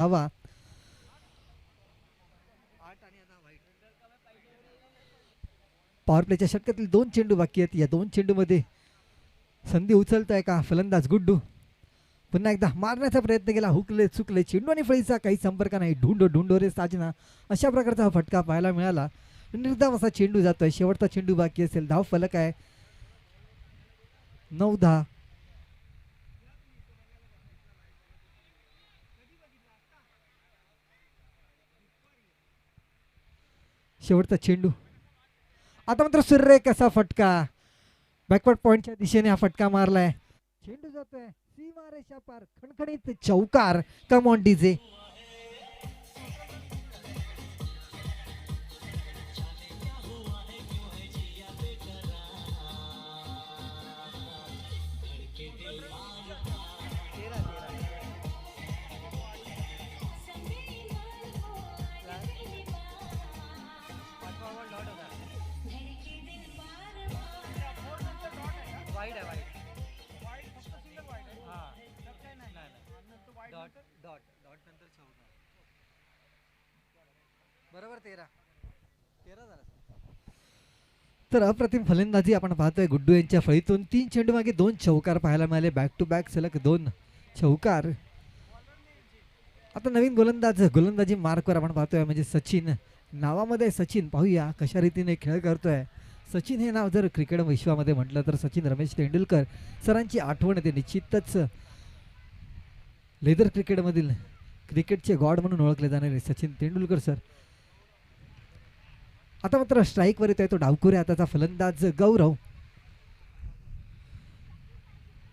हवा पॉवर प्लेच्या षटकातील 2 चेंडू बाकी आहेत. या 2 चेंडूमध्ये संधी उचलताय का फलंदाज गुड्डू? पुन्हा एकदा मारण्याचा प्रयत्न केला, हुकले चुकले, चेंडू आणि फळीचा काही संपर्क नाही. ढुंडो रे साजना, अशा प्रकारचा हा फटका पाहायला मिळाला. निर्धाव असा चेंडू जातोय. शेवटचा चेंडू बाकी असेल. धाव फलक आहे 9-10. शेवटचा चेंडू. आता मात्र सुरेख असा फटका बॅकवर्ड पॉइंटच्या दिशेने हा फटका मारलाय. चेंडू जातोय सीमारेषा पार, खणखणीत चौकार. कम ऑन डीजे. बरोबर 13 झाला. तर अप्रतिम फलंदाजी आपण पाहतोय गुड्डू यांच्या फळीतून. 3 चेंडू मागे 2 चौकार पाहायला मिळाले. बॅक टू बॅक सलग 2 चौकार. आता नवीन गोलंदाजी मार्कवर आपण पाहतोय म्हणजे सचिन. नावामध्ये सचिन, पाहूया कशा रीतीने खेळ करतोय. सचिन हे नाव जर क्रिकेट विश्वामध्ये म्हटलं तर सचिन रमेश तेंडुलकर सरांची आठवण येते निश्चितच. लेदर क्रिकेटमधील क्रिकेटचे गॉड म्हणून ओळखले जाणारे सचिन तेंडुलकर सर. आता मात्र स्ट्राईकवर येतोय तो डावखुरे हाताचा फलंदाज गौरव.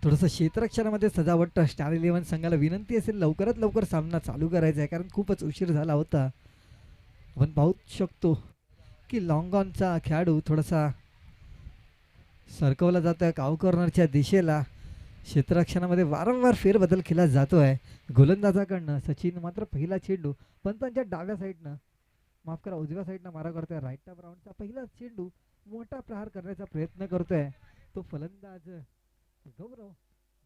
थोडंसं क्षेत्ररक्षणामध्ये सजावट स्टार 11 संघाला विनंती असेल लवकरात लवकर सामना चालू करायचा आहे, कारण खूपच उशीर झाला होता. आपण पाहू शकतो की लॉंग ऑनचा खेळाडू थोडासा सरकवला जातोय काव कॉर्नरच्या दिशेला. क्षेत्ररक्षणामध्ये वारंवार फेरबदल केला जातोय गोलंदाजाकडनं. सचिन मात्र पहिला चेंडू पंतांच्या डाव्या साईडनं, माफ करा उजव्या साईडनं मारा करतोय. राईट ऑफ राऊंडचा पहिला चेंडू मोठा प्रहार करण्याचा प्रयत्न करतोय तो फलंदाज गौरव.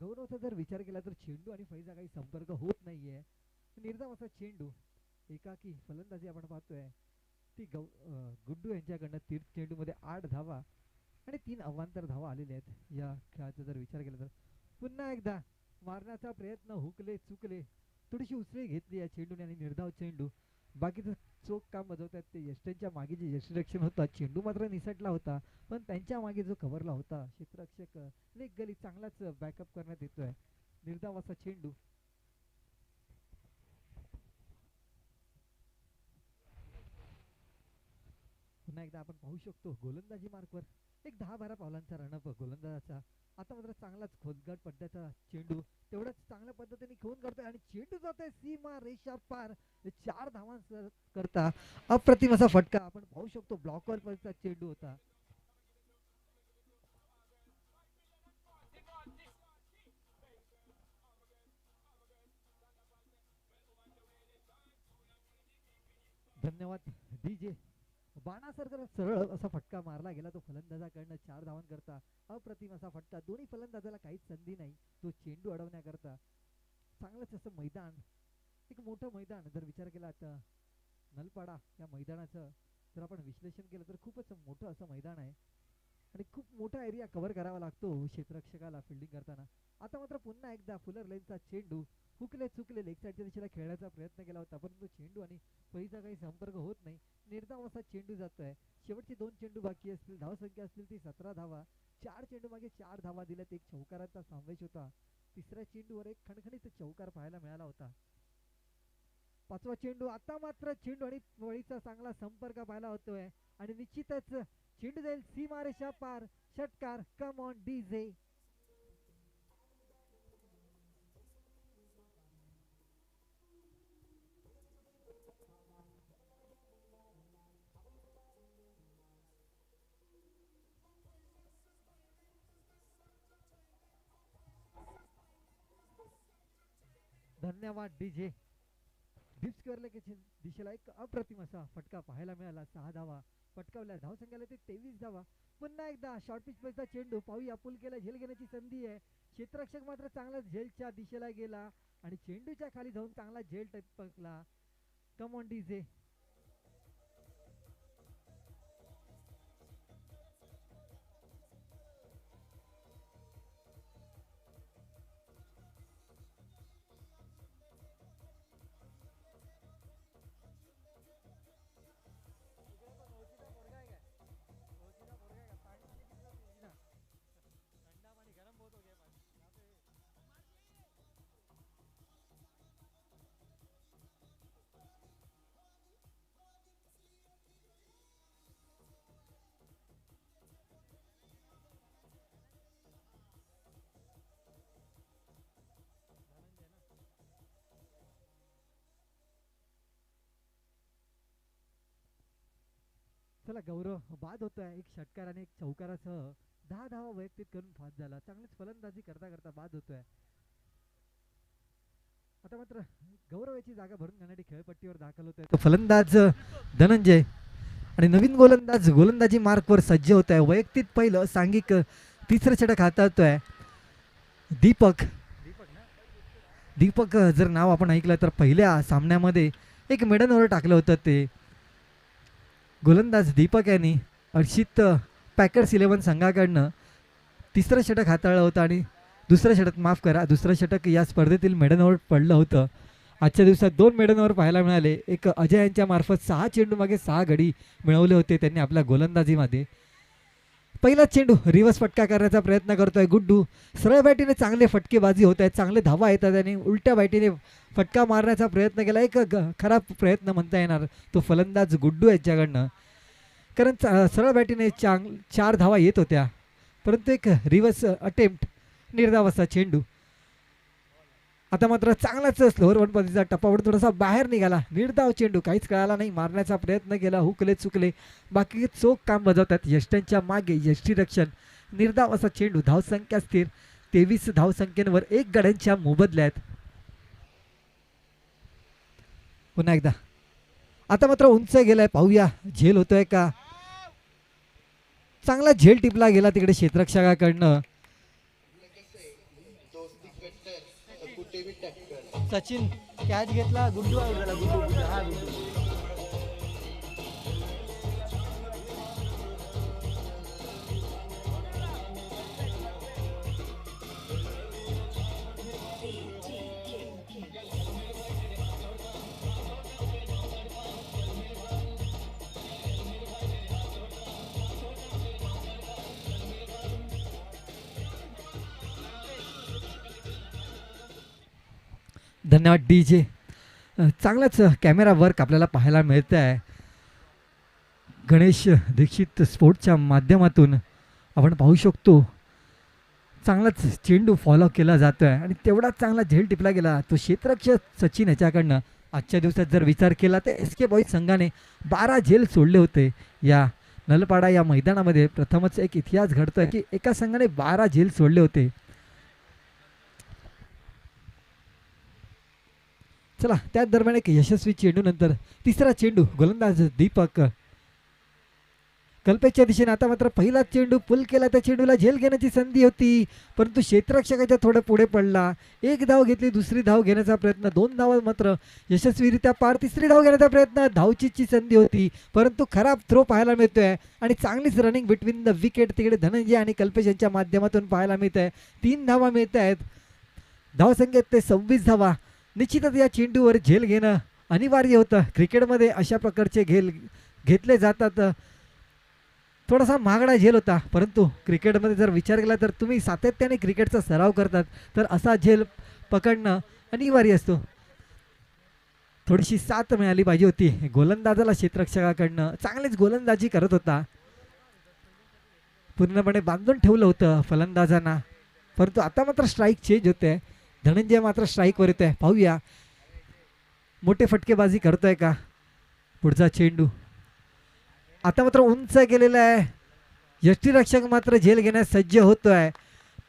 गौरवचा जर विचार केला तर चेंडू आणि फळीचा काही संपर्क होत नाहीये. निर्धाव असा चेंडू, एकाकी फलंदाजी आपण पाहतोय ती गुड्डू यांच्याकडनं. 3 चेंडूमध्ये 8 धावा आणि 3 अवांतर धावा आलेल्या आहेत या खेळाचा जर विचार केला तर. पुन्हा एकदा मारण्याचा प्रयत्न, हुकले चुकले, थोडीशी उसळी घेतली या चेंडूने आणि निर्धाव चेंडू. बाकीचं चोख काम बजावतात ते यष्ट्यांच्या मागे जे यष्टिरक्षण होता. चेंडू मात्र निसटला होता पण त्यांच्या मागे जो कव्हरला होता क्षेत्ररक्षक लेग गली चांगलाच बॅकअप करण्यात येतोय. निर्धाव असा चेंडू. पुन्हा एकदा आपण पाहू शकतो गोलंदाजी मार्कवर एक 10-12 पावलांचा रणअप गोलंदाजाचा. आता मात्र चांगलाच खोलगट पड्ड्याचा चेंडू तेवढाच चांगल्या पद्धतीने खेळून करतोय आणि चेंडू जातोय सीमा रेषा पार. 4 धावांचा करता अप्रतिम असा फटका आपण पाहू शकतो. ब्लॉकवर चेंडू होता. धन्यवाद डीजे. बाणासारखा सरळ असा फटका मारला गेला तो फलंदाजाकडनं 4 धावांकरता. अप्रतिम असा फटका. दोन्ही फलंदाजाला काहीच संधी नाही तो चेंडू अडवण्याकरता. चांगलंच असं मैदान, एक मोठं मैदान जर विचार केला तर नलपाडा या मैदानाचं जर आपण विश्लेषण केलं तर खूपच मोठं असं मैदान आहे आणि खूप मोठा एरिया कव्हर करावा लागतो क्षेत्ररक्षकाला फिल्डिंग करताना. आता मात्र पुन्हा एकदा फुलर लेनचा चेंडू, हुकले चुकले लेग साईडच्या दिशेला खेळण्याचा प्रयत्न केला होता परंतु चेंडू आणि फळीचा काही संपर्क होत नाही. निर्धाव असा चेंडू जातोय. शेवटचे 2 चेंडू बाकी असतील. धावसंख्या असतील ती 17 धावा. 4 चेंडू मागे 4 धावा दिल्यात. एक चौकाराचा समावेश होता. तिसऱ्या चेंडूवर एक खणखणीत चौकार पाहायला मिळाला होता. 5वा चेंडू. आता मात्र चेंडू आणि फळीचा चांगला संपर्क पाहायला होतोय आणि निश्चितच चेंडू जाईल सीमारेषा पार. षटकार. कम ऑन डीजे. धन्यवाद डीजे. डीप स्क्वेअर दिशेला एक अप्रतिम असा फटका पाहायला मिळाला. 6 धावा फटकावल्या. धावसंख्याला ते 23 धावा. पुन्हा एकदा शॉर्ट पिच चेंडू पाहूया. पुल केला, झेल घेण्याची संधी आहे. क्षेत्ररक्षक मात्र चांगला झेलच्या दिशेला गेला आणि चेंडूच्या खाली जाऊन चांगला झेल टपकला. कम ऑन डीजे. चला गौरव, बाद होतोय. एक षटकार आणि एक चौकारासह 10 धावा वैयक्तिक करून बाद झाला. चांगलीच फलंदाजी करता करता बाद होतोय. आता मात्र गौरव याची जागा भरून घेण्यासाठी खेळपट्टीवर दाखल होतोय तो फलंदाज धनंजय. आणि नवीन गोलंदाज गोलंदाजी मार्कवर सज्ज होत आहे. वैयक्तिक पहिलं सांघिक तिसरं षटक हाताळतोय दीपक. दीपक जर नाव आपण ऐकलं तर पहिल्या सामन्यामध्ये एक मेडन ओव्हर टाकलं होतं ते गोलंदाज दीपक यांनी हर्षित पॅकर्स 11 संघाकडनं तिसरं षटक हाताळलं होतं आणि दुसरं षटक, माफ करा, दुसरं षटक या स्पर्धेतील मेडन ओव्हर पडलं होतं. आजच्या दिवसात 2 मेडन ओव्हर पाहायला मिळाले. एक अजय यांच्या मार्फत 6 चेंडू मागे 6 गडी मिळवले होते त्यांनी आपल्या गोलंदाजीमध्ये. पहिला चेंडू रिव्हर्स फटका करण्याचा प्रयत्न करतोय गुड्डू. सरळ बॅटीने चांगले फटकेबाजी होत आहेत, चांगले धावा येतात आणि उलट्या बॅटीने फटका मारण्याचा प्रयत्न केला. एक खराब प्रयत्न म्हणता येणार तो फलंदाज गुड्डू यांच्याकडनं, कारण सरळ बॅटीने 4 धावा येत होत्या, परंतु एक रिव्हर्स अटेम्प्ट, निर्धाव असा चेंडू. आता मात्र चांगलाच स्लोअर वन पद्धतीचा टप्पावरून थोडासा बाहेर निघाला. निर्धाव चेंडू, काहीच कळाला नाही. मारण्याचा प्रयत्न केला, हुकले चुकले, बाकी चोख काम बजावतात. यष्ट्यांच्या मागे यष्टीरक्षण. निर्धाव असा चेंडू. धावसंख्या स्थिर 23 धावसंख्येवर 1 गड्यांच्या मोबदल्यात. पुन्हा एकदा आता मात्र उंच गेलाय, पाहूया झेल होतोय का. चांगला झेल टिपला गेला तिकडे क्षेत्ररक्षकाकडनं. सचिन कॅच घेतला, गुड्डू आउट झाला. गुड्डू हा गुड्डू. धन्यवाद डीजे. चांगलाच कॅमेरा वर्क आपल्याला पाहायला मिळत आहे. गणेश दीक्षित स्पोर्टच्या माध्यमातून आपण पाहू शकतो चांगलाच चेंडू फॉलो केला जातो आहे आणि तेवढाच चांगला झेल टिपला गेला तो क्षेत्ररक्षक सचिन याच्याकडनं. आजच्या दिवसात जर विचार केला तर SK बॉईज संघाने 12 झेल सोडले होते. या नलपाडा या मैदानामध्ये प्रथमच एक इतिहास घडतोय की एका संघाने 12 झेल सोडले होते. चला त्याच दरम्यान एक यशस्वी चेंडू नंतर तिसरा चेंडू, गोलंदाज दीपक कल्पेच्या दिशेने. आता मात्र पहिला चेंडू पुल केला, त्या चेंडूला झेल घेण्याची संधी होती, परंतु क्षेत्ररक्षकाच्या थोडं पुढे पडला. 1 धाव घेतली, दुसरी धाव घेण्याचा प्रयत्न, 2 धावा मात्र यशस्वीरित्या पार. तिसरी धाव घेण्याचा प्रयत्न, धावचीची संधी होती, परंतु खराब थ्रो पाहायला मिळतोय आणि चांगलीच रनिंग बिटवीन द विकेट तिकडे धनंजय आणि कल्पेश यांच्या माध्यमातून पाहायला मिळत आहे. 3 धावा मिळत आहेत. धावसंख्येत ते 26 धावा. निश्चितच या चेंडूवर झेल घेणं अनिवार्य होतं. क्रिकेटमध्ये अशा प्रकारचे झेल घेतले जातात. थोडासा महागडा झेल होता, परंतु क्रिकेटमध्ये जर विचार केला तर तुम्ही सातत्याने क्रिकेटचा सराव करतात तर असा झेल पकडणं अनिवार्य असतो. थोडीशी साथ मिळाली पाहिजे होती गोलंदाजाला क्षेत्ररक्षकाकडनं. चांगलीच गोलंदाजी करत होता, पूर्णपणे बांधून ठेवलं होतं फलंदाजांना, परंतु आता मात्र स्ट्राईक चेंज होते. धनंजय मात्र स्ट्राईकवर येत आहे. पाहूया मोठे फटकेबाजी करतोय का. पुढचा चेंडू आता मात्र उंच गेलेला आहे. यष्टीरक्षक मात्र झेल घेण्यास सज्ज होतोय.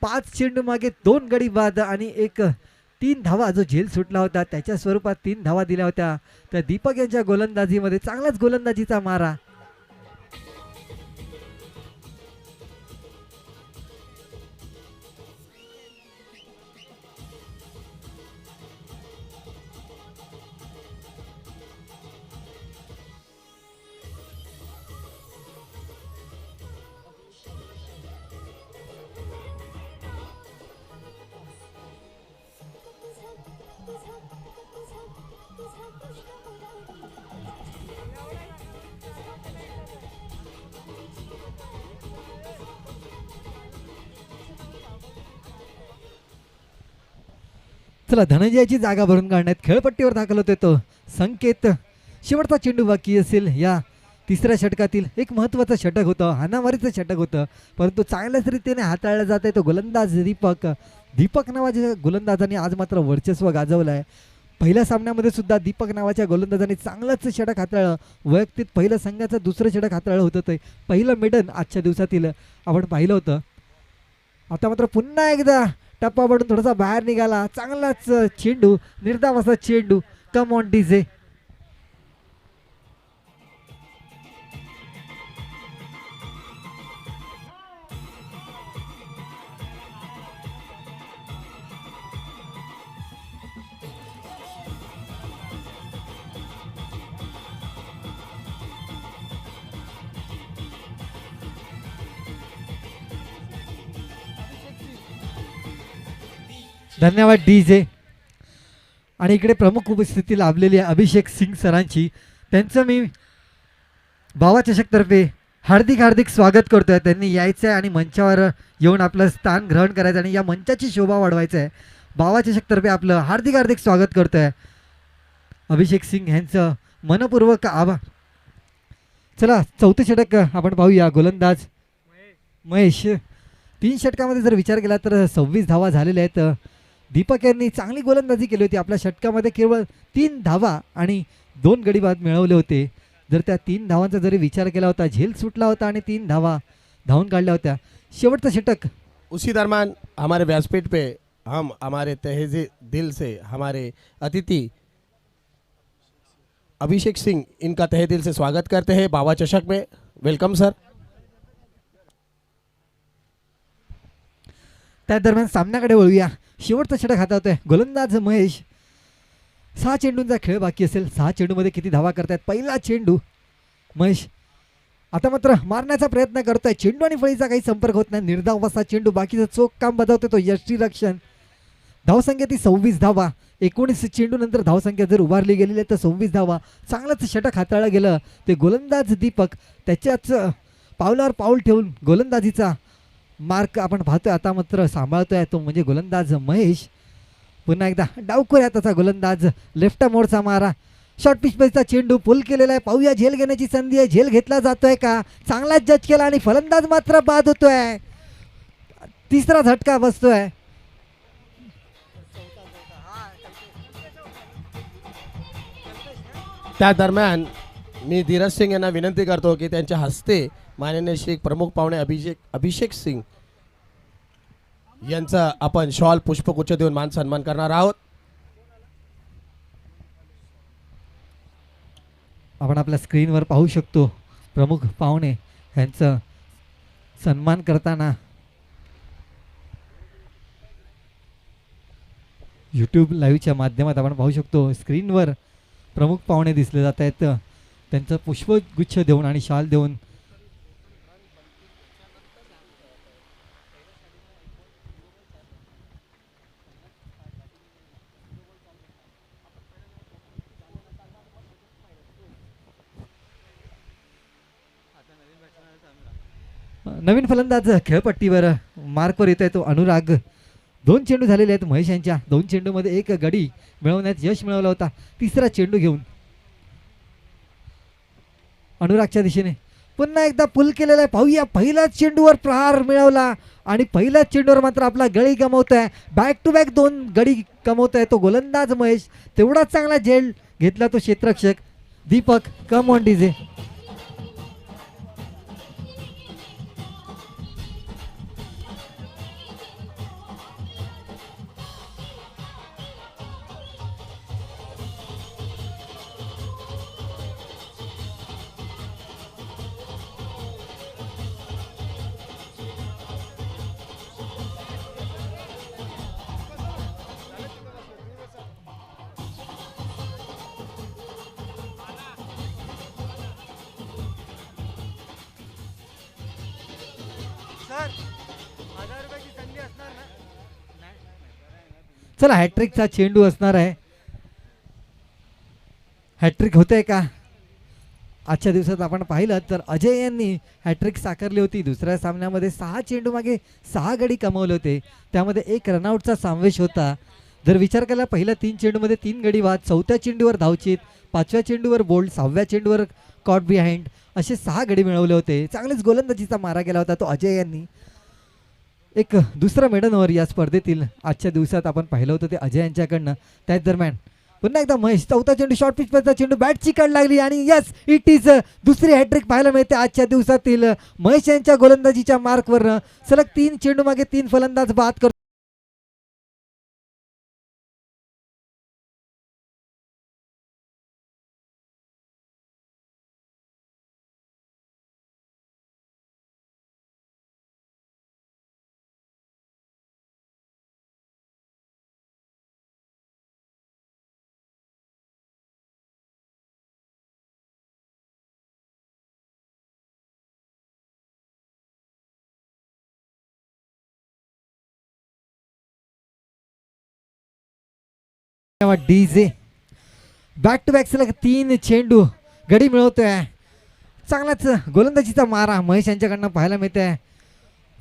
5 चेंडू मागे 2 गडी बाद आणि 3 धावा जो झेल सुटला होता त्याच्या स्वरूपात 3 धावा दिल्या होत्या त्या दीपक यांच्या गोलंदाजीमध्ये. चांगलाच गोलंदाजीचा मारा. चला धनंजयाची जागा भरून काढण्यात खेळपट्टीवर दाखल होते तो संकेत. शेवटचा चेंडू बाकी असेल या तिसऱ्या षटकातील. एक महत्त्वाचं षटक होतं, हाणामारीचं षटक होतं, परंतु चांगल्याच रीतीने हाताळलं जात आहे तो गोलंदाज दीपक नावाच्या गोलंदाजाने आज मात्र वर्चस्व गाजवलं आहे. पहिल्या सामन्यामध्ये सुद्धा दीपक नावाच्या गोलंदाजाने चांगलंच षटक हाताळलं. वैयक्तिक पहिलं संघाचं दुसरं षटक हाताळलं होतं. ते पहिलं मेडन आजच्या दिवसातील आपण पाहिलं होतं. आता मात्र पुन्हा एकदा टप्पा पडून थोडासा बाहेर निघाला. चांगलाच चेंडू, निर्धाव असा चेंडू. कम ऑन डीजे. धन्यवाद डीजे. आणि इकडे प्रमुख उपस्थिती लाभलेली आहे अभिषेक सिंग सरांची. त्यांचं मी बावा चषकतर्फे हार्दिक स्वागत करतोय. त्यांनी यायचं आहे आणि मंचावर येऊन आपलं स्थान ग्रहण करायचं आणि या मंचाची शोभा वाढवायचं आहे. बावा चषकतर्फे आपलं हार्दिक स्वागत करतोय अभिषेक सिंग यांचं मनपूर्वक आभार. चला चौथं षटक आपण पाहूया. गोलंदाज महेश. 3 षटकामध्ये जर विचार केला तर 26 धावा झालेल्या आहेत. दीपक यांनी चांगली गोलंदाजी केली होती. आपल्या षटकामध्ये केवळ 3 धावा आणि 2 गडी बाद मिळवले होते. जर त्या 3 धावांचा जरी विचार केला होता, झेल सुटला होता आणि 3 धावा धावून काढल्या होत्या. शेवटचं षटक. उसी दरम्यान हमारे व्यासपीठ पे हम हमारे तहे दिल से हमारे अतिथि अभिषेक सिंह इनका तहे दिल से स्वागत करते हैं बावा चषक में. Welcome sir. त्या दरम्यान सामन्याकडे वळूया. शेवटचा षटक हातावतोय गोलंदाज महेश. 6 चेंडूंचा खेळ बाकी असेल. 6 चेंडूमध्ये किती धावा करतायत. पहिला चेंडू महेश आता मात्र मारण्याचा प्रयत्न करतोय. चेंडू आणि फळीचा काही संपर्क होत नाही. निर्धाव असा चेंडू, बाकीचं चोख काम बजावतोय तो यष्टीरक्षण. धावसंख्या ती 26 धावा. 19 चेंडू नंतर धावसंख्या जर उभारली गेलेली आहे तर 26 धावा. चांगलंच षटक हाताळलं गेलं. ते गोलंदाज दीपक त्याच्याच पावलावर पाऊल ठेवून गोलंदाजीचा मार्क आपण पाहतोय. आता मात्र सांभाळतोय तो म्हणजे गोलंदाज महेश. पुन्हा एकदा डावखोऱ्या त्याचा गोलंदाज. लेफ्ट मोडचा मारा. शॉर्ट पिचचा चेंडू पुल केलेला आहे. पाहूया झेल घेण्याची संधी आहे. झेल घेतला जातोय का. चांगलाच जज केला आणि फलंदाज मात्र बाद होतोय. तिसरा झटका बसतोय. त्या दरम्यान मी धीरज सिंग यांना विनंती करतो की त्यांच्या हस्ते माननीय श्री प्रमुख पाहुणे अभिषेक सिंग यांचा आपण शॉल पुष्पगुच्छ देऊन मान सन्मान करणार आहोत. आपण आपल्या स्क्रीनवर पाहू शकतो प्रमुख पाहुणे यांचा सन्मान करताना. यूट्यूब लाईव्हच्या माध्यमात आपण पाहू शकतो स्क्रीनवर प्रमुख पाहुणे दिसले जात आहेत. त्यांचं पुष्पगुच्छ देऊन आणि शाल देऊन नवीन फलंदाज खेळपट्टीवर मार्कवर येत आहे तो अनुराग. 2 चेंडू झालेले आहेत महेश यांच्या. 2 चेंडूमध्ये 1 गडी मिळवण्यात यश मिळवला होता. तिसरा चेंडू घेऊन अनुरागच्या दिशेने पुन्हा एकदा पुल केलेला आहे. पाहूया पहिल्याच चेंडूवर प्रहार मिळवला आणि पहिल्याच चेंडूवर मात्र आपला गडी गमवतोय. बॅक टू बॅक 2 गडी गमवतोय तो गोलंदाज महेश. तेवढाच चांगला झेल घेतला तो क्षेत्ररक्षक दीपक. Come on DJ. चला हॅट्रिकचा चेंडू असणार आहे. हॅट्रिक होतंय का. आजच्या दिवसात आपण पाहिलं तर अजय यांनी हॅट्रिक साकारली होती. दुसऱ्या सामन्यामध्ये 6 चेंडू मागे 6 गडी कमावले होते. त्यामध्ये 1 रनआउटचा समावेश होता. जर विचार केला पहिल्या 3 चेंडूमध्ये 3 गडी बाद, चौथ्या चेंडूवर धावचीत, 5व्या चेंडूवर बोल्ड, 6व्या चेंडूवर कॉट बिहाइंड असे 6 गडी मिळवले होते. चांगलेच गोलंदाजीचा मारा केला होता तो अजय यांनी. एक दुसरं मेडन ओव्हर या स्पर्धेतील आजच्या दिवसात आपण पाहिलं होतं ते अजय यांच्याकडनं. त्याच दरम्यान पुन्हा एकदा महेश, चौथा चेंडू शॉर्ट पिच पर्यंत चेंडू बॅटची कड लागली आणि यस इट इज दुसरी हॅट्रिक पाहायला मिळते आजच्या दिवसातील महेश यांच्या गोलंदाजीच्या मार्कवर. सलग 3 चेंडू मागे 3 फलंदाज बाद करतो. डीजे बॅक टू बॅक सलग 3 चेंडू गडी मिळवतोय. चांगलाच गोलंदाजीचा मारा महेश यांच्याकडनं पाहायला मिळतोय.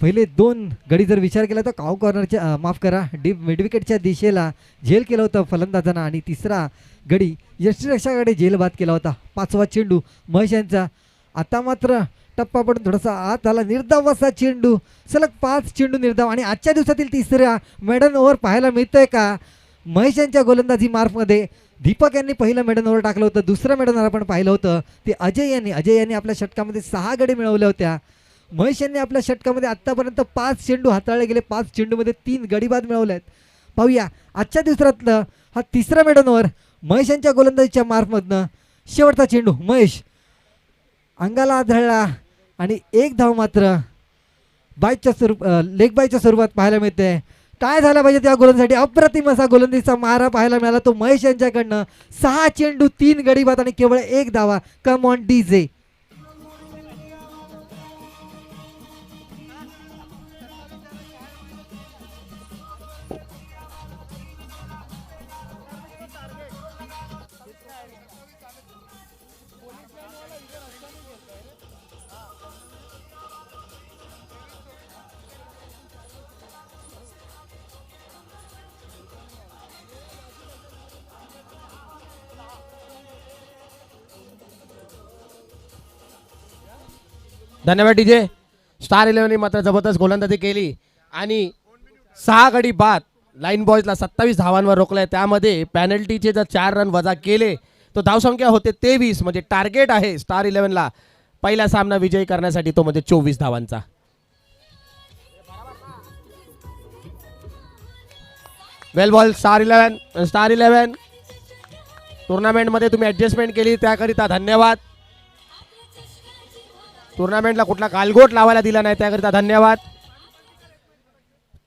पहिले 2 गडी जर विचार केला तर काव कॉर्नरच्या माफ करा डीप मिडविकेटच्या दिशेला झेल केलं होतं फलंदाजांना आणि तिसरा गडी यष्टीरक्षकाकडे झेल बाद केला होता. 5वा चेंडू महेश यांचा. आता मात्र टप्पा पडून थोडासा आत आला. निर्धाव असा चेंडू, सलग 5 चेंडू निर्धाव आणि आजच्या दिवसातील तिसऱ्या मेडन ओव्हर पाहायला मिळतोय का महेश यांच्या गोलंदाजी मार्फमध्ये. दीपक यांनी पहिलं मेडन ओव्हर टाकलं होतं, दुसरं मेडन ओव्हर आपण पाहिलं होतं ते अजय यांनी आपल्या षटकामध्ये 6 गडी मिळवल्या होत्या. महेश यांनी आपल्या षटकामध्ये आत्तापर्यंत 5 चेंडू हाताळले गेले, 5 चेंडूमध्ये 3 गडीबाद मिळवले आहेत. पाहूया आजच्या दिवसातलं हा तिसरा मेडन ओव्हर महेश यांच्या गोलंदाजीच्या मार्फमधनं. शेवटचा चेंडू महेश अंगाला आदळला आणि 1 धाव मात्र बायच्या लेग बायच्या स्वरूपात पाहायला मिळते. काय झालं पाहिजे त्या गोलंदाजीसाठी. अप्रतिम असा गोलंदाजीचा मारा पाहायला मिळाला तो महेश यांच्याकडनं. 6 चेंडू 3 गडी बाद आणि केवळ 1 धावा. कम ऑन डीजे. धन्यवाद डीजे. स्टार 11 मात्र जबरदस्त गोलंदाजी केली आणि 6 गडी बाद. लाईन बॉयजला 27 धावांवर रोखलंय. त्यामध्ये पॅनल्टीचे जर 4 रन वजा केले तो धावसंख्या होते 23. म्हणजे टार्गेट आहे स्टार 11ला पहिला सामना विजयी करण्यासाठी तो म्हणजे 24 धावांचा. वेल बॉल स्टार 11 टुर्नामेंटमध्ये तुम्ही ॲडजस्टमेंट केली त्याकरिता धन्यवाद. टुर्नामेंटला कुठला गालगोट लावायला दिला नाही त्याकरिता धन्यवाद.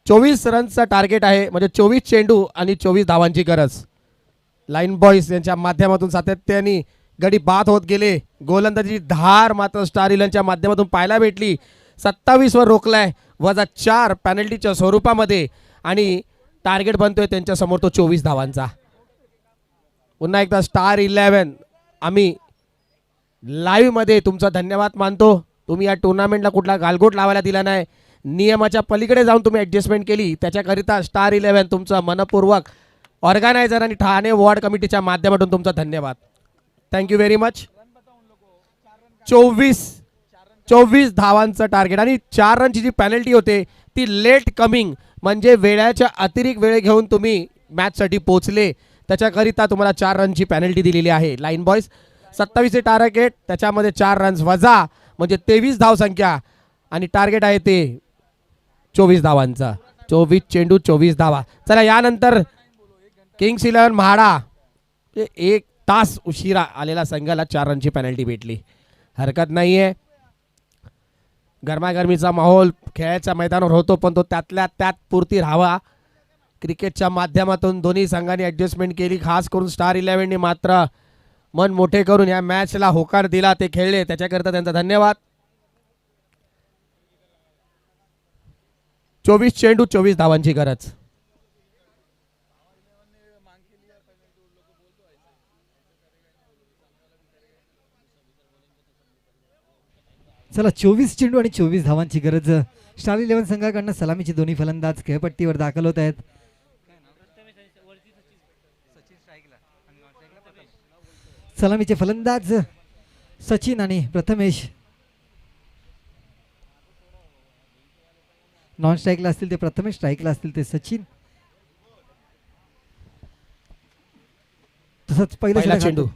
24 रनचा टार्गेट आहे म्हणजे 24 चेंडू आणि 24 धावांची गरज. लाईन बॉयज यांच्या माध्यमातून सातत्याने गडी बाद होत गेले. गोलंदाजी धार मात्र स्टार 11च्या माध्यमातून पाहायला भेटली. 27 वर रोखलाय वजा 4 पॅनल्टीच्या स्वरूपामध्ये आणि टार्गेट बनतोय त्यांच्या समोर तो 24 धावांचा. पुन्हा एकदा स्टार 11 आम्ही लाईव्ह मध्ये तुमचा धन्यवाद मानतो. तुम्ही या टुर्नामेंटला कुठला गालगोट लावायला दिला नाही. नियमाच्या पलीकडे जाऊन तुम्ही ॲडजस्टमेंट केली त्याच्याकरिता स्टार 11 तुमचा मनपूर्वक ऑर्गनायझर आणि ठाणे वॉर्ड कमिटीच्या माध्यमातून तुमचा धन्यवाद. Thank you very much. 24 धावांचं टार्गेट आणि 4 रनची जी पॅनल्टी होते ती लेट कमिंग म्हणजे वेळाच्या अतिरिक्त वेळ घेऊन तुम्ही मॅचसाठी पोहोचले त्याच्याकरिता तुम्हाला 4 रनची पॅनल्टी दिलेली आहे. लाईन बॉयज 27 टार्गेट त्याच्यामध्ये 4 रन्स वजा म्हणजे 23 धावसंख्या आणि टार्गेट आहे ते 24 धावांचा. 24 चेंडू 24 धावा. चला यानंतर किंग्स 11 म्हाडा 1 तास उशिरा आलेला संघाला 4 रनची पेनल्टी भेटली. हरकत नाही आहे. गरमागरमीचा माहोल खेळाच्या मैदानावर होतो पण तो त्यातल्या त्यात पुरती राहावा. क्रिकेटच्या माध्यमातून दोन्ही संघांनी ॲडजस्टमेंट केली. खास करून स्टार 11ने मात्र मन मोठे करून या मॅचला होकार दिला. ते खेळले त्याच्याकरता त्यांचा धन्यवाद. 24 चेंडू 24 धावांची गरज. चला 24 चेंडू आणि 24 धावांची गरज. स्टार 11 संघाकडनं सलामीचे दोन्ही फलंदाज खेळपट्टीवर दाखल होत आहेत. सलामीचे फलंदाज सचिन आणि प्रथमेश. नॉन स्ट्राईकला असतील ते प्रथमेश, स्ट्राईकला असतील ते सचिन. तसंच पहिला पहिला चेंडू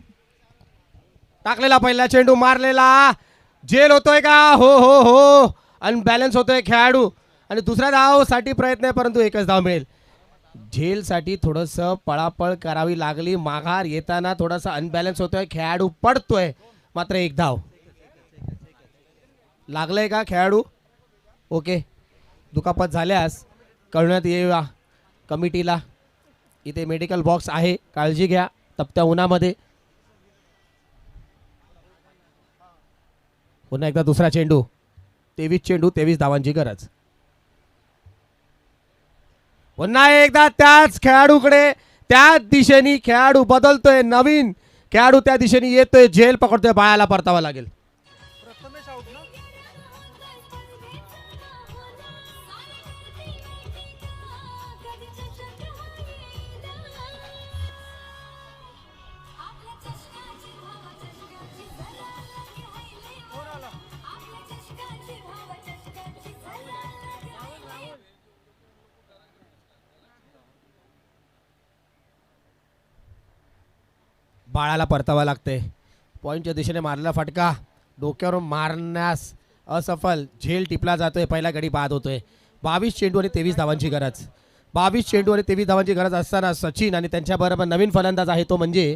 टाकलेला, पहिला चेंडू मारलेला, जेल होतोय का? हो हो हो, अनबॅलन्स होतोय खेळाडू आणि दुसऱ्या धावसाठी प्रयत्न आहे परंतु एकच धाव मिळेल. झेलसाठी थोडंसं पळापळ करावी लागली, माघार येताना थोडासा अनबॅलन्स होतोय खेळाडू, पडतोय मात्र एक धाव. लागलंय का खेळाडू? ओके, दुखापत झाल्यास कळण्यात येईल कमिटीला. इथे मेडिकल बॉक्स आहे, काळजी घ्या तपत्या उन्हामध्ये. पुन्हा एकदा दुसरा चेंडू, 23 चेंडू 23 धावांची गरज. पुन्हा एकदा त्याच खेळाडूकडे, त्याच दिशेने खेळाडू बदलतोय, नवीन खेळाडू त्या दिशेने येतोय, झेल पकडतोय, बाळाला परतावा लागेल. बाळाला परतावा लागते. पॉईंटच्या दिशेने मारलेला फटका डोक्यावरून मारण्यास असफल, झेल टिपला जातोय, पहिला गडी बाद होतोय. 22 चेंडू आणि 23 धावांची गरज. 22 चेंडू आणि 23 धावांची गरज असताना सचिन आणि त्यांच्याबरोबर नवीन फलंदाज आहे तो म्हणजे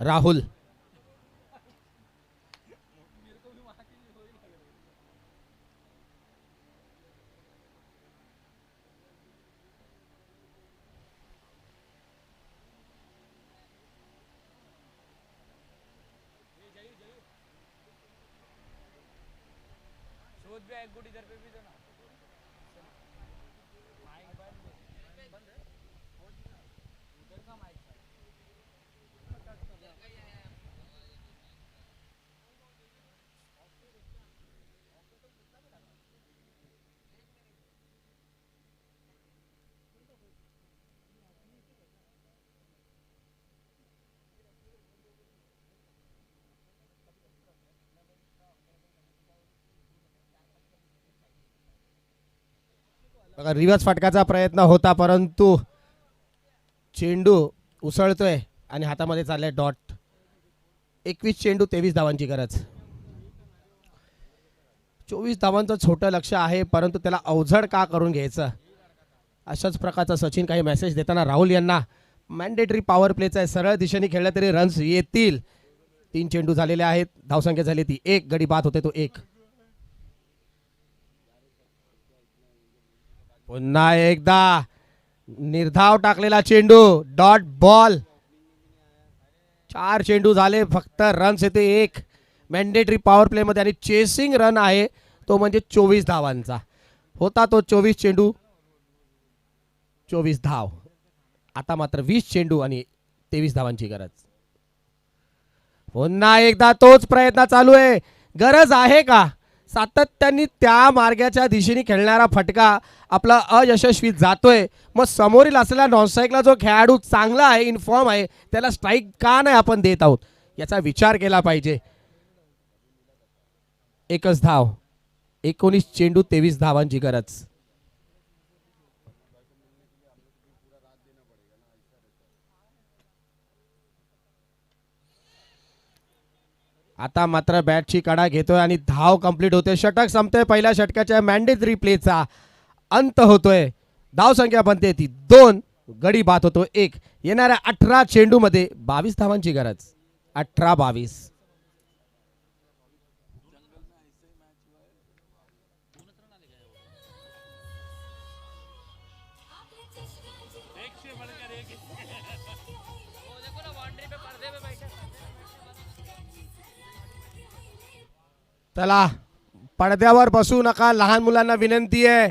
राहुल. बघा, रिव्हर्स फटकाचा प्रयत्न होता परंतु चेंडू उसळतोय आणि हातामध्ये चाललाय डॉट. 21 चेंडू 23 धावांची गरज. 24 धावांचं छोटं लक्ष आहे परंतु त्याला अवजड का करून घ्यायचं, अशाच प्रकारचा सचिन काही मेसेज देताना राहुल यांना मॅन्डेटरी पॉवर प्लेचा आहे, सरळ दिशेने खेळलं तरी रन्स येतील. 3 चेंडू झालेले आहेत, धावसंख्या झाली ती 1, गडी बाद होते तो 1. पुन्हा एकदा निर्धाव टाकलेला चेंडू, डॉट बॉल. 4 चेंडू झाले, फक्त रन्स येते 1 मॅन्डेटरी पॉवर प्ले मध्ये आणि चेसिंग रन आहे तो म्हणजे 24 धावांचा होता तो. 24 चेंडू 24 धाव. आता मात्र 20 चेंडू आणि 23 धावांची गरज. पुन्हा एकदा तोच प्रयत्न चालू आहे. गरज आहे का? सातत्याने त्या मार्गाच्या दिशेने खेळणारा फटका आपला अयशस्वी जातोय, मग समोरील असलेला नॉनस्ट्राईकला जो खेळाडू चांगला आहे, इन्फॉर्म आहे, त्याला स्ट्राईक का नाही आपण देत आहोत याचा विचार केला पाहिजे. एकच धाव, 19 चेंडू 23 धावांची गरज. आता मात्र बॅटची कडा घेतोय आणि धाव कंप्लीट होते. षटक संपतोय, पहिल्या षटकाच्या मॅन्डेटरी प्लेचा अंत होतोय. धाव संख्या बनते ती 2, गडी बाद होतो 1. येणाऱ्या 18 चेंडू मध्ये 22 धावांची गरज. 18-22. चला, पडद्यावर बसू नका, लहान मुलांना विनंती आहे.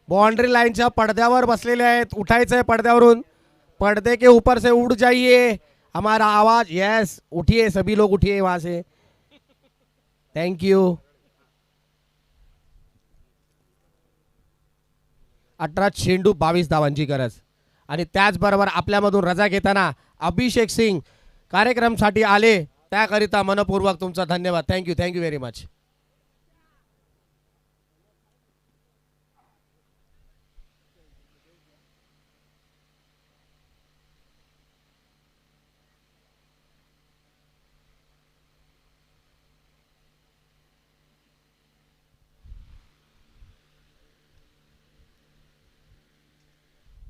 बाउंड्री लाईनच्या पडद्यावर बसलेले आहेत, उठायचं आहे पडद्यावरून. पर्दे के ऊपर से उठ जाइए, हमारा आवाज. यस, उठिए सभी लोग, उठिए वहां से. Thank you. 18 चेंडू 22 धावांची गरज. आणि त्याचबरोबर आपल्यामधून रजा घेताना अभिषेक सिंग कार्यक्रमसाठी आले त्याकरिता मनपूर्वक तुमचा धन्यवाद. Thank you very much.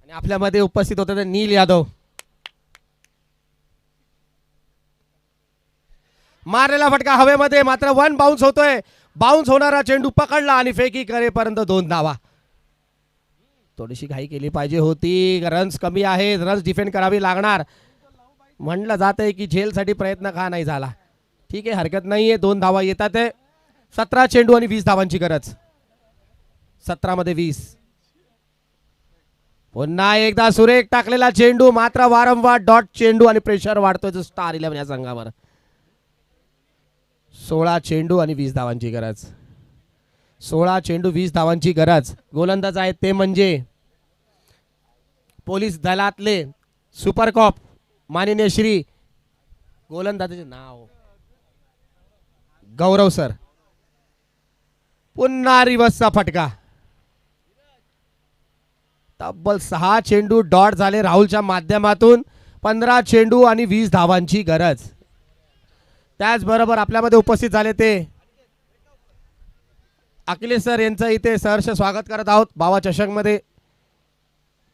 आणि आपल्यामध्ये उपस्थित होते ते नील यादव. मारलेला फटका हवेमध्ये, मात्र वन बाउन्स होतोय. बाउन्स होणारा चेंडू पकडला आणि फेकी करेपर्यंत 2 धावा. थोडीशी घाई केली पाहिजे होती. रन्स कमी आहेत, रन्स डिफेंड करावी लागणार. म्हणलं जात आहे की झेलसाठी प्रयत्न का नाही झाला. ठीक आहे, हरकत नाहीये. 2 धावा येतात. 17 चेंडू आणि 20 धावांची गरज. 17 मध्ये 20. पुन्हा एकदा सुरेख टाकलेला चेंडू, मात्र वारंवार डॉट चेंडू आणि प्रेशर वाढतोय स्टार 11 या संघावर. 16 चेंडू आणि 20 धावांची गरज. 16 चेंडू 20 धावांची गरज. गोलंदाज आहेत ते म्हणजे पोलीस दलातले सुपर कॉप माननीय श्री, गोलंदाजाचे नाव गौरव सर. पुन्हा रिव्हर्सचा फटका. तब्बल 6 चेंडू डॉट झाले राहुलच्या माध्यमातून. 15 चेंडू आणि 20 धावांची गरज. त्याचबरोबर आपल्यामध्ये उपस्थित झाले ते अखिलेश सर यांचं इथे सहर्ष स्वागत करत आहोत. बावा चषक मध्ये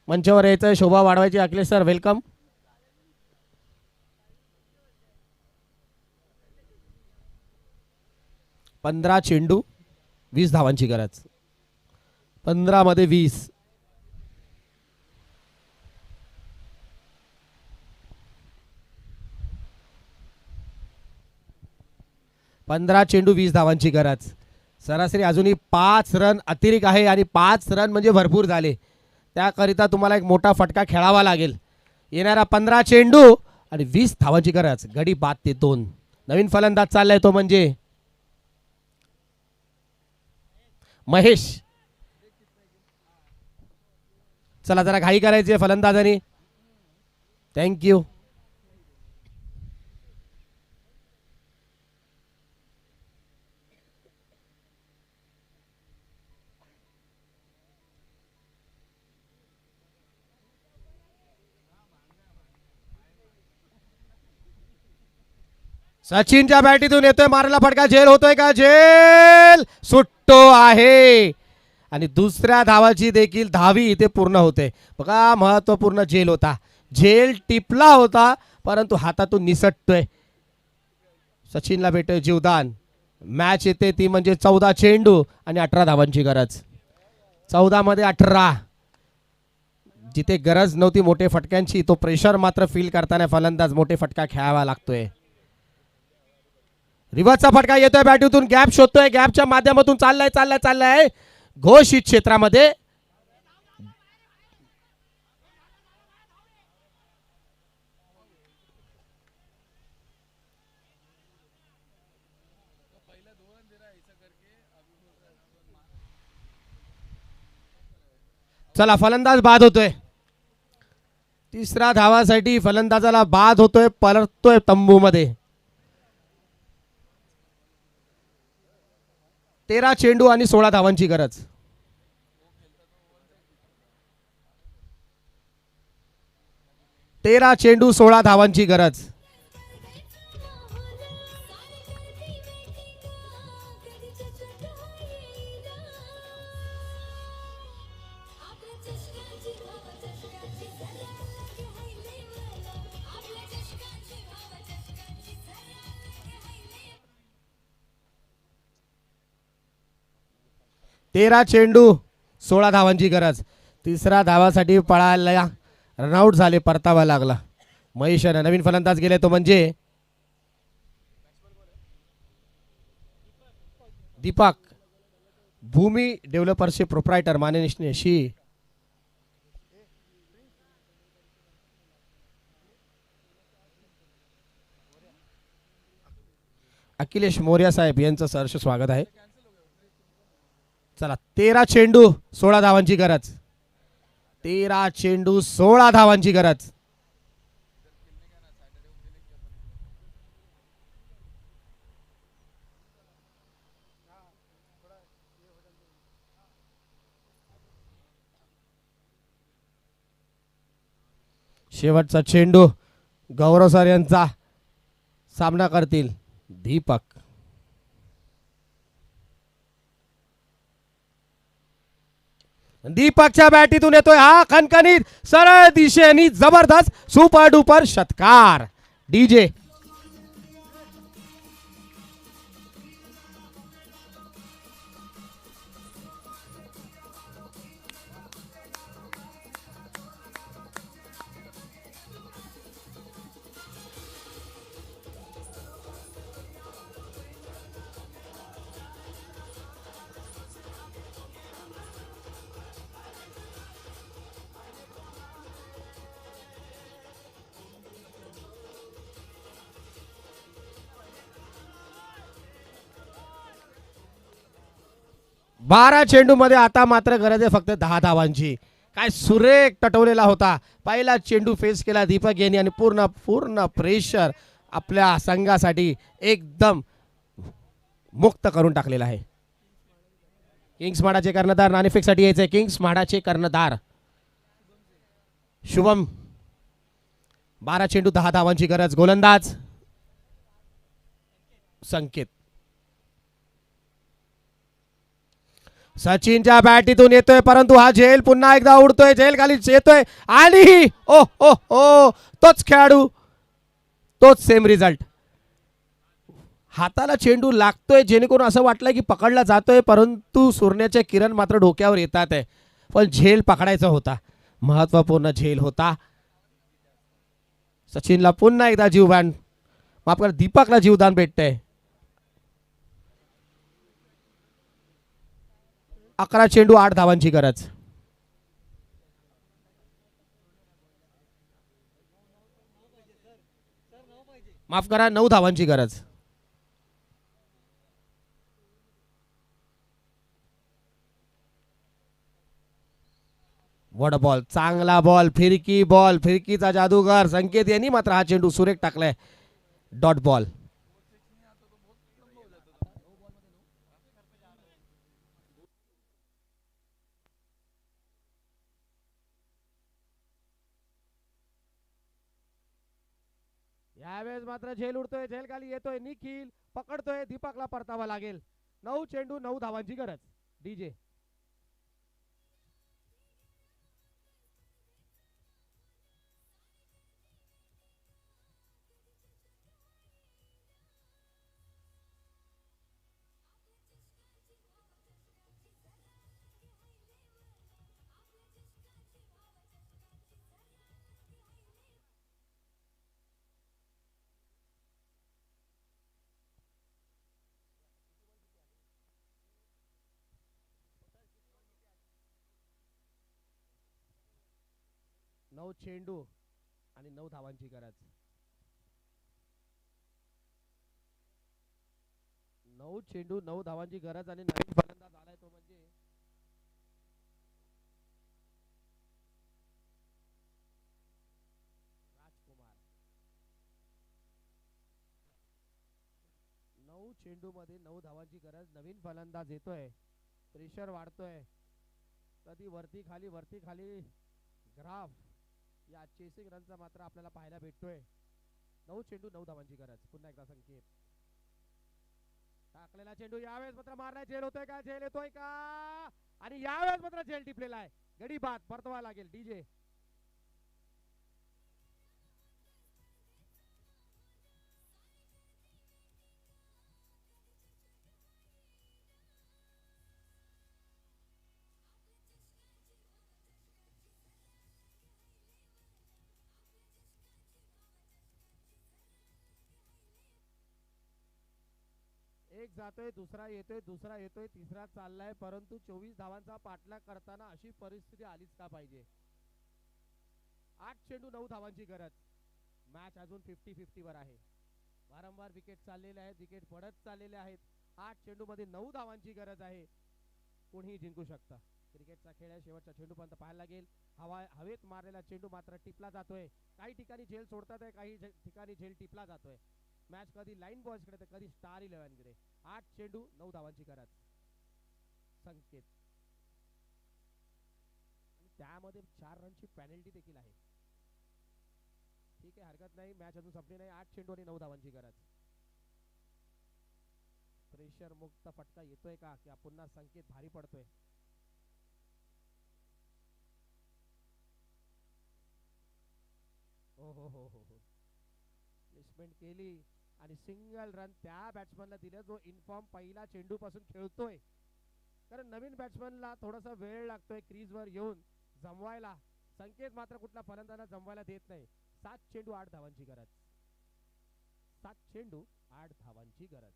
मंचावर यायचं, शोभा वाढवायची. Akhilesh sir welcome. पंधरा चेंडू 20 धावांची गरज. 15 मध्ये 20. पंधरा चेंडू 20 धावांची गरज. सरासरी अजूनही 5 रन अतिरिक्त आहे आणि 5 रन म्हणजे भरपूर झाले. त्याकरिता तुम्हाला एक मोठा फटका खेळावा लागेल. येणारा 15 चेंडू आणि 20 धावांची गरज. गडी बाद ते 2. नवीन फलंदाज चाललाय तो म्हणजे महेश. चला जरा घाई करायची आहे फलंदाजांनी. थँक्यू. सचिनच्या बॅटीतून येतोय मारला फटका. झेल होतोय का? झेल सुट्टो आहे आणि दुसऱ्या धावाची देखील धावी इथे पूर्ण होते. बघा महत्वपूर्ण झेल होता. झेल टिपला होता परंतु हातातून निसटतोय. सचिनला भेटतोय जीवदान. मॅच येते ती म्हणजे 14 चेंडू आणि 18 धावांची गरज. 14 मध्ये 18. जिथे गरज नव्हती मोठे फटक्यांची, तो प्रेशर मात्र फील करताना फलंदाज मोठे फटका खेळावा लागतोय. रिव्हर्सचा फटका येतोय बॅटीतून. गॅप शोधतोय. गॅपच्या माध्यमातून चाललाय घोषित क्षेत्रामध्ये. चला फलंदाज बाद होतोय. तिसऱ्या धावासाठी फलंदाजाला बाद होतोय. परततोय तंबू मध्ये. 13 चेंडू आणि 16 धावांची गरज. 13 चेंडू 16 धावांची गरज. तेरा चेंडू 16 धावांची गरज. तिसऱ्या धावासाठी पळायला रनआउट झाले. परतावा लागला. महेशने नवीन फलंदाज गेले तो म्हणजे दीपक. भूमी डेव्हलपर्सचे प्रोप्रायटर माननीय श्री अखिलेश मोर्या साहेब यांचं सहर्ष स्वागत आहे. चला 13 चेंडू 16 धावांची गरज. 13 चेंडू 16 धावांची गरज. शेवटचा चेंडू गौरव सर यांचा सामना करतील दीपक. दीपकच्या बॅटीतून येतोय हा खणखणीत सरळ दिशेने जबरदस्त सुपर डुपर षटकार. डीजे 12 चेंडू मध्ये आता मात्र गरज आहे फक्त 10 धावांची. काय सुरेख टटवलेला होता पहिला चेंडू फेस केला दीपक यांनी आणि पूर्ण पूर्ण प्रेशर आपल्या संघासाठी एकदम मुक्त करून टाकलेला आहे. किंग्स माडाचे कर्णधार नाणेफेकसाठी यायचे. किंग्स माडाचे कर्णधार शुभम. 12 चेंडू 10 धावांची गरज. गोलंदाज संकेत. सचिनच्या बॅटीतून येतोय परंतु हा झेल पुन्हा एकदा उडतोय. झेल खाली येतोय आणि ओ ओ ओ तोच खेळाडू तोच सेम रिझल्ट. हाताला चेंडू लागतोय जेणेकरून असं वाटलं की पकडला जातोय परंतु सूर्याचे किरण मात्र डोक्यावर येतात आहे. पण झेल पकडायचा होता. महत्वपूर्ण झेल होता. सचिनला पुन्हा एकदा जीवदान माफ करा दीपकला जीवदान भेटतंय. 11 चेंडू 8 धावांची गरज. माफ करा 9 धावांची गरज. वड बॉल चांगला बॉल फिरकीचा जादूगर संकेत यांनी मात्र हा चेंडू सुरेख टाकलाय. Dot ball. यावेळेस मात्र झेल उडतोय. झेल खाली येतोय. निखिल पकडतोय. दीपकला परतावा लागेल. 9 चेंडू 9 धावांची गरज. डीजे नऊ चेंडू आणि 9 धावांची गरज. 9 चेंडू 9 धावांची गरज आणि नवीन फलंदाज आलाय तो म्हणजे राजकुमार. 9 चेंडू मध्ये 9 धावांची गरज. नवीन फलंदाज येतोय. प्रेशर वाढतोय. कधी वरती खाली ग्राफ या चेसिंग रनचा मात्र आपल्याला पाहायला भेटतोय. 9 चेंडू 9 धावांची गरज. पुन्हा एकदा संकेत. टाकलेला चेंडू यावेळेस मात्र मारलाय. झेल होतोय का? झेल येतोय का? आणि यावेळेस मात्र झेल टिपलेला आहे. गडी बाद परतवा लागेल. डीजे एक जातोय. दुसरा येतोय तिसरा चाललाय परंतु 24 धावांचा पाठलाग करताना अशी परिस्थिती आलीच का पाहिजे. 8 चेंडू 9 धावांची गरज. मॅच अजून 50-50 वर आहे. वारंवार विकेट चाललेले आहेत. विकेट पडत चाललेले आहेत. 8 चेंडू मध्ये 9 धावांची गरज आहे. कोणीही जिंकू शकतं. क्रिकेटचा खेळ आहे. शेवटचा चेंडू पर्यंत पाहायला लागेल. हवेत मारलेला चेंडू मात्र टिपला जातोय. काही ठिकाणी झेल सोडतात आहे. काही ठिकाणी झेल टिपला जातोय. मॅच कधी लाईन बॉल्स कडे तर कधी स्टार 11 कडे. 8 चेंडू 9 धावांची गरज. संकेत. आणि त्यामध्ये 4 रनची पेनल्टी देखील आहे. ठीक आहे, हरकत नाही. मॅच अजून संपली नाही. 8 चेंडू आणि 9 धावांची गरज. प्रेशर मुक्त फटका येतोय का की पुन्हा संकेत भारी पडतोय. हो हो हो हो हो प्लेसमेंट केली आणि सिंगल रन त्या बॅट्समनला दिलं जो इन्फॉर्म पहिला चेंडू पासून खेळतोय. कारण नवीन बॅट्समनला थोडासा वेळ लागतोय क्रीजवर येऊन जमवायला. संकेत मात्र कुठला फलंदाजाला जमवायला देत नाही. 7 चेंडू 8 धावांची गरज. 7 चेंडू 8 धावांची गरज.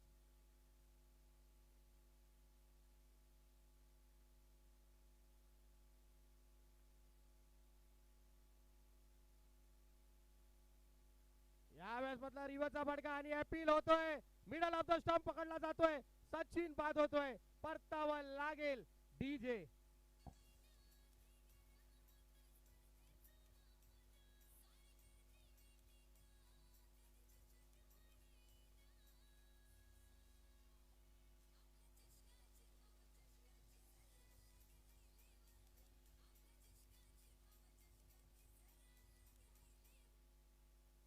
यावेळेस मधला रिव्हरचा फटका आणि अपील होतोय. मिडल ऑफ द स्टंप पकडला जातोय. सचिन बाद होतोय. परतावा लागेल डीजे.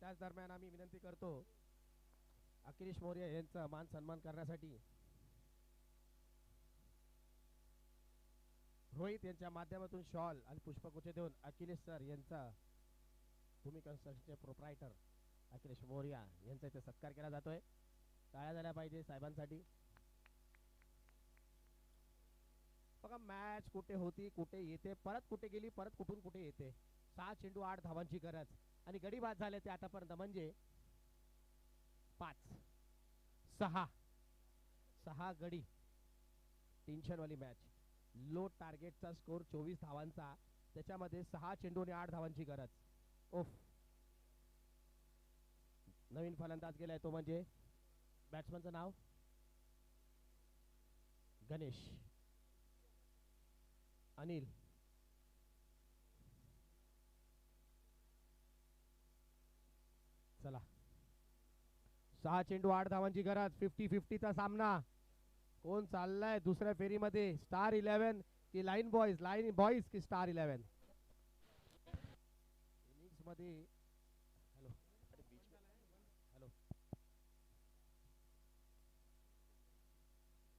त्याच दरम्यान आम्ही विनंती करतो अखिलेश मौर्य यांचा मान सन्मान करण्यासाठी रोहित यांच्या माध्यमातून शॉल आणि पुष्पगुच्छ देऊन अखिलेश सर यांचा भूमी कन्स्ट्रक्शनचे प्रोप्रायटर अखिलेश मौर्य यांचा इथे सत्कार केला जातोय. टाळ्या झाल्या पाहिजे साहेबांसाठी. बघा मॅच कुठे होती, कुठे येते, परत कुठे गेली, परत कुठून कुठे येते. 6 चेंडू 8 धावांची गरज आणि गडी बाद झाले ते आतापर्यंत म्हणजे 5 6 गडी. टेन्शन वाली मॅच. लो टार्गेटचा स्कोर 24 धावांचा, त्याच्यामध्ये 6 चेंडू आणि 8 धावांची गरज. ओफ. नवीन फलंदाज गेलाय तो म्हणजे बॅट्समनचं नाव गणेश अनिल. चला 6 चेंडू 8 धावांची गरज. 50-50चा सामना. कोण चाललाय दुसऱ्या फेरीमध्ये? स्टार 11 की लाईन बॉईज की स्टार 11? इनिंग्स मध्ये hello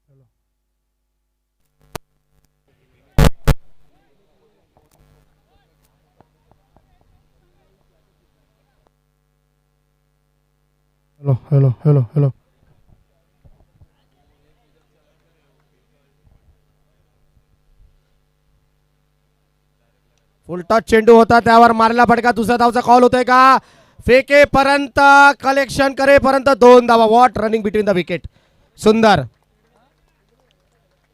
hello hello hello hello hello hello. Full toss चेंडू होता त्यावर मारला फटका. दुसऱ्या धावचा कॉल होतोय का? फेकेपर्यंत कलेक्शन करेपर्यंत 2 धावा. What running between the wicket. सुंदर.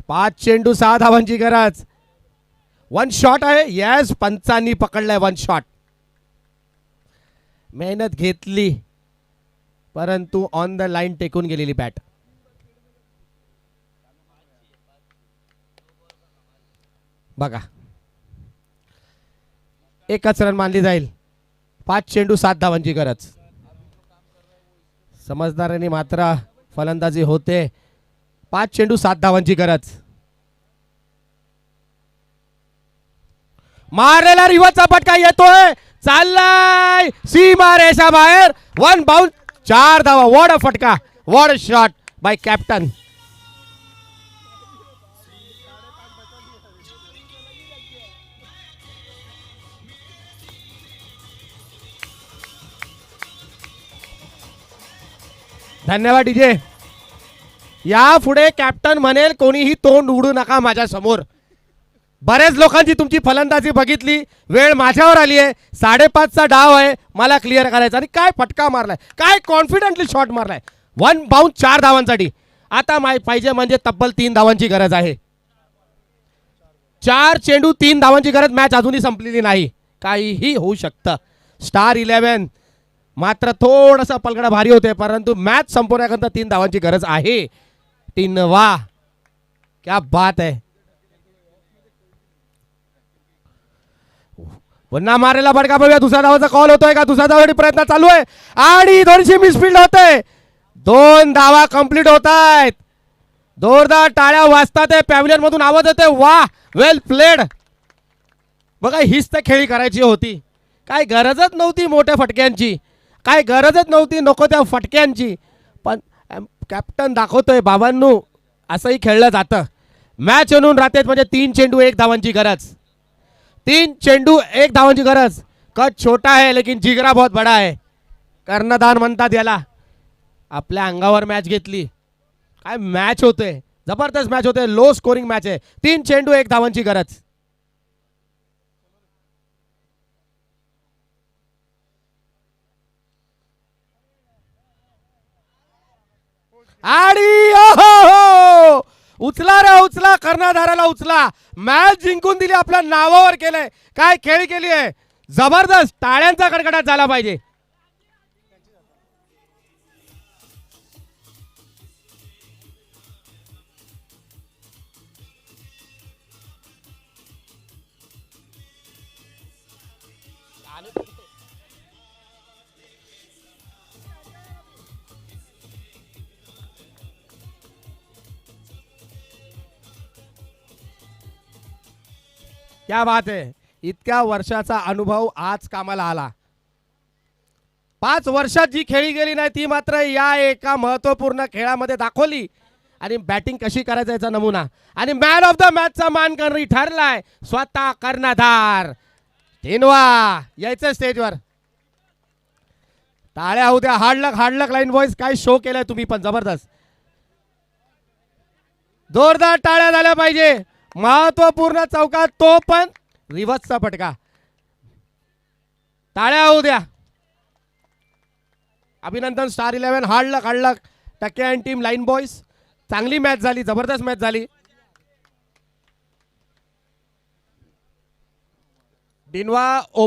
5 चेंडू 6 धावांची गरज. 1 शॉट आहे. येस, पंचांनी पकडलाय 1 शॉट. मेहनत घेतली परंतु ऑन द लाईन टेकून गेलेली बॅट. बघा 1च रन मानली जाईल. 5 चेंडू 7 धावांची गरज. समजदारांनी मात्र फलंदाजी होते. 5 चेंडू 7 धावांची गरज. मारलेला रिव्हरचा फटका येतोय. चाललाय सीमा रेषा बाहेर. 1 बाउंस 4 धावा. वॉट अ फटका. What a shot bye captain. धन्यवाद डीजे. या पुढे कॅप्टन म्हणेल कोणीही तोंड उडू नका माझ्या समोर. बऱ्याच लोकांची तुमची फलंदाजी बघितली. वेळ माझ्यावर आली आहे. 5:30चा डाव आहे. मला क्लिअर करायचा. आणि काय फटका मारलाय, काय कॉन्फिडेंटली शॉट मारलाय. 1 बाउंस 4 धावांसाठी. आता पाहिजे म्हणजे तब्बल 3 धावांची गरज आहे. 4 चेंडू 3 धावांची गरज. मॅच अजूनही संपलेली नाही. काहीही होऊ शकतं. स्टार 11 मात्र थोडंसं पलगडा भारी होते परंतु मॅच संपवण्याकरता 3 धावांची गरज आहे. 3 वाह, क्या बात आहे. पुन्हा मारेला फटका. बघूया दुसऱ्या धावाचा कॉल होतोय का. दुसऱ्या धावासाठी प्रयत्न चालू आहे आणि थोडीशी मिसफील्ड होते. 2 धावा कंप्लीट होत आहेत. जोरदार टाळ्या वाजतात. पॅव्हिलियन मधून आवाज येतोय. वाह, वेल प्लेड. बघा हीच तर खेळी करायची होती. काय गरजच नव्हती मोठ्या फटक्यांची, काय गरजच नव्हती नको त्या फटक्यांची, पण कॅप्टन दाखवतोय बाबांनो असंही खेळलं जातं. मॅच आणून राहतेत म्हणजे 3 चेंडू 1 धावांची गरज, 3 चेंडू 1 धावांची गरज. कद छोटा है लेकिन जिगरा बहुत बड़ा है, कर्णधार म्हणतात याला. आपल्या अंगावर मॅच घेतली, काय मॅच होते, जबरदस्त मॅच होते, लो स्कोरिंग मॅच आहे. 3 चेंडू 1 धावांची गरज. आणि ओहो, उचला रे उचला, कर्णधाराला उचला. मॅच जिंकून दिली, आपल्या नावावर केलंय. काय खेळ केली आहे, जबरदस्त. टाळ्यांचा कडकडाट झाला पाहिजे. क्या बात आहे, इतक्या वर्षाचा अनुभव आज कामाला आला. 5 वर्षात जी खेळी गेली नाही ती मात्र या एका महत्वपूर्ण खेळामध्ये दाखवली. आणि बॅटिंग कशी करायचं याचा नमुना. आणि मॅन ऑफ द मॅचचा मानकरी ठरलाय स्वतः कर्णधार धिनवा. यायचं स्टेजवर, टाळ्या होऊ द्या. हार्ड लक लाईन बॉयज, काय शो केलाय तुम्ही पण, जबरदस्त. जोरदार टाळ्या झाल्या पाहिजे. महत्वपूर्ण चौकात तो पण रिव्हर्सचा फटका. टाळ्या होऊ द्या. अभिनंदन स्टार 11, हार्ड लक टक्के अँड टीम लाईन बॉयज. चांगली मॅच झाली, जबरदस्त मॅच झाली. डिनवा